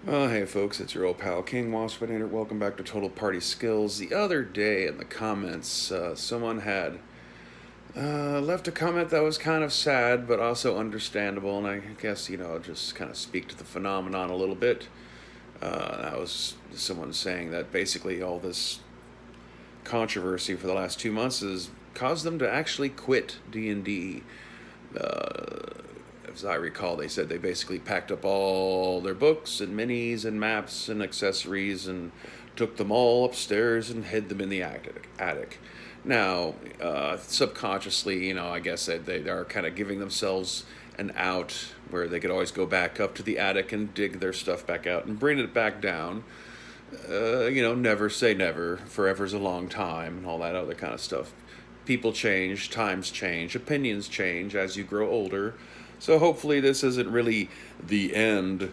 Hey folks, it's your old pal King Waspinator. Welcome back to Total Party Skills. The other day in the comments, someone had left a comment that was kind of sad but also understandable, and I guess, I'll just kind of speak to the phenomenon a little bit. That was someone saying that basically all this controversy for the last 2 months has caused them to actually quit D&D. As I recall, they said they basically packed up all their books and minis and maps and accessories and took them all upstairs and hid them in the attic. Now, subconsciously, I guess they are kind of giving themselves an out where they could always go back up to the attic and dig their stuff back out and bring it back down. Never say never. Forever's a long time and all that other kind of stuff. People change, times change, opinions change as you grow older. So hopefully this isn't really the end.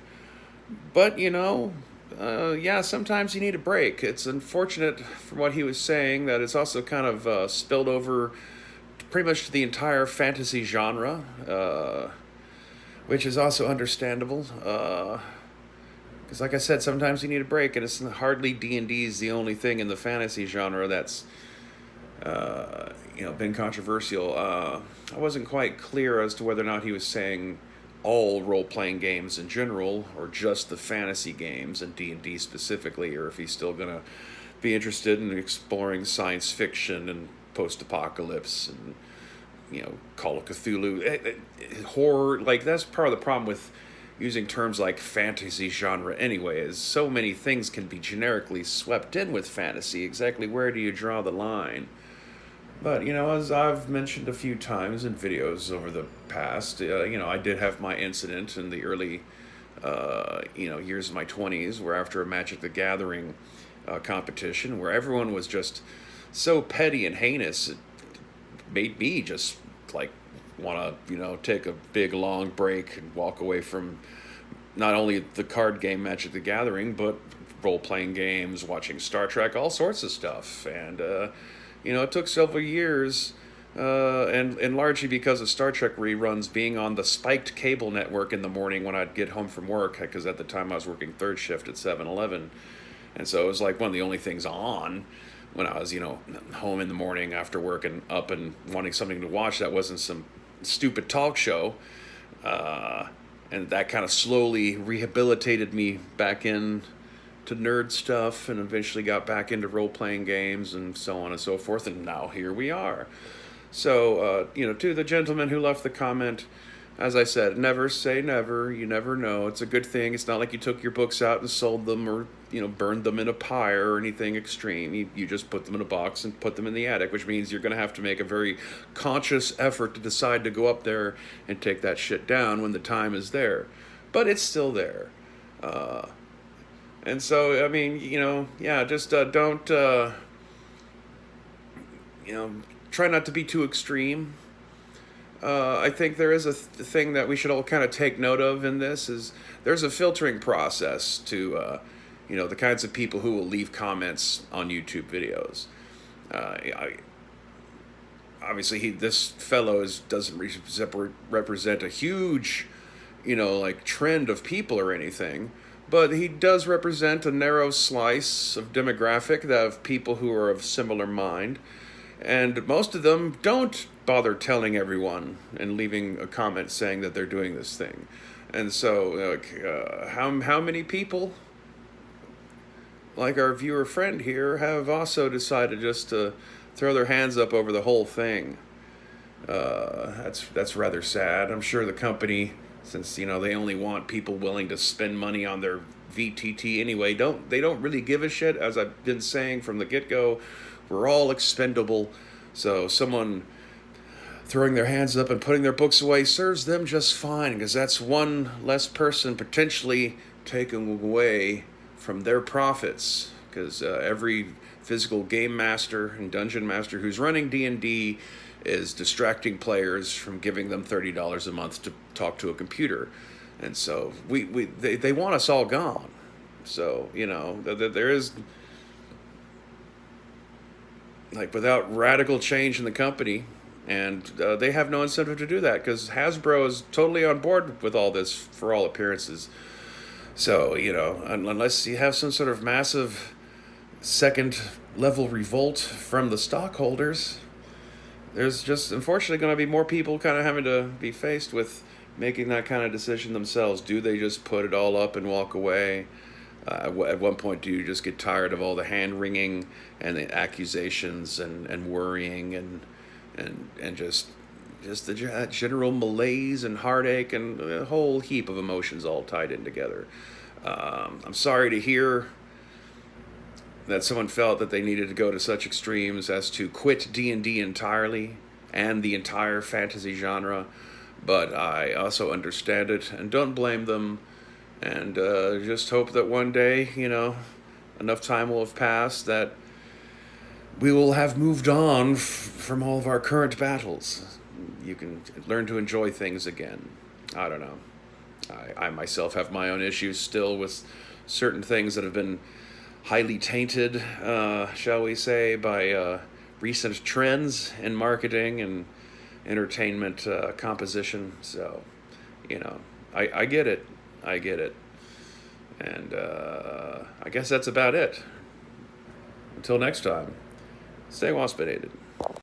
But, yeah, sometimes you need a break. It's unfortunate from what he was saying that it's also kind of spilled over pretty much to the entire fantasy genre, which is also understandable. Because, like I said, sometimes you need a break, and it's hardly D&D's the only thing in the fantasy genre that's been controversial. I wasn't quite clear as to whether or not he was saying all role-playing games in general, or just the fantasy games and D&D specifically, or if he's still gonna be interested in exploring science fiction and post-apocalypse and Call of Cthulhu, horror. Like, that's part of the problem with using terms like fantasy genre anyway, is so many things can be generically swept in with fantasy. Exactly where do you draw the line? But, as I've mentioned a few times in videos over the past, I did have my incident in the early, years of my 20s, where after a Magic the Gathering competition, where everyone was just so petty and heinous, it made me just, like, want to, take a big, long break and walk away from not only the card game Magic the Gathering, but role-playing games, watching Star Trek, all sorts of stuff. And, it took several years, and largely because of Star Trek reruns being on the spiked cable network in the morning when I'd get home from work, because at the time I was working third shift at 7-Eleven. And so it was like one of the only things on when I was, home in the morning after work and up and wanting something to watch that wasn't some stupid talk show. And that kind of slowly rehabilitated me back in to nerd stuff, and eventually got back into role-playing games and so on and so forth, and now here we are. So, to the gentleman who left the comment, as I said, never say never. You never know. It's a good thing. It's not like you took your books out and sold them, or, burned them in a pyre or anything extreme. You just put them in a box and put them in the attic, which means you're going to have to make a very conscious effort to decide to go up there and take that shit down when the time is there. But it's still there. And so, I mean, yeah, just don't, try not to be too extreme. I think there is a thing that we should all kind of take note of in this is there's a filtering process to, the kinds of people who will leave comments on YouTube videos. Obviously, this fellow doesn't represent a huge, trend of people or anything. But he does represent a narrow slice of demographic of people who are of similar mind. And most of them don't bother telling everyone and leaving a comment saying that they're doing this thing. And so, how many people, like our viewer friend here, have also decided just to throw their hands up over the whole thing? That's rather sad. I'm sure the company, since they only want people willing to spend money on their VTT anyway, they don't really give a shit. As I've been saying from the get-go, we're all expendable. So someone throwing their hands up and putting their books away serves them just fine, because that's one less person potentially taken away from their profits. Because every physical game master and dungeon master who's running D&D is distracting players from giving them $30 a month to talk to a computer. And so they want us all gone. So, there is, like, without radical change in the company, and they have no incentive to do that, because Hasbro is totally on board with all this for all appearances. So, unless you have some sort of massive second level revolt from the stockholders, there's just unfortunately going to be more people kind of having to be faced with making that kind of decision themselves. Do they just put it all up and walk away? At one point, do you just get tired of all the hand wringing and the accusations and worrying and just the general malaise and heartache and a whole heap of emotions all tied in together? I'm sorry to hear that someone felt that they needed to go to such extremes as to quit D&D entirely and the entire fantasy genre, but I also understand it and don't blame them, and just hope that one day, enough time will have passed that we will have moved on from all of our current battles. You can learn to enjoy things again. I don't know. I myself have my own issues still with certain things that have been highly tainted, shall we say, by recent trends in marketing and entertainment composition. So, I get it. I get it. And I guess that's about it. Until next time, stay waspinated.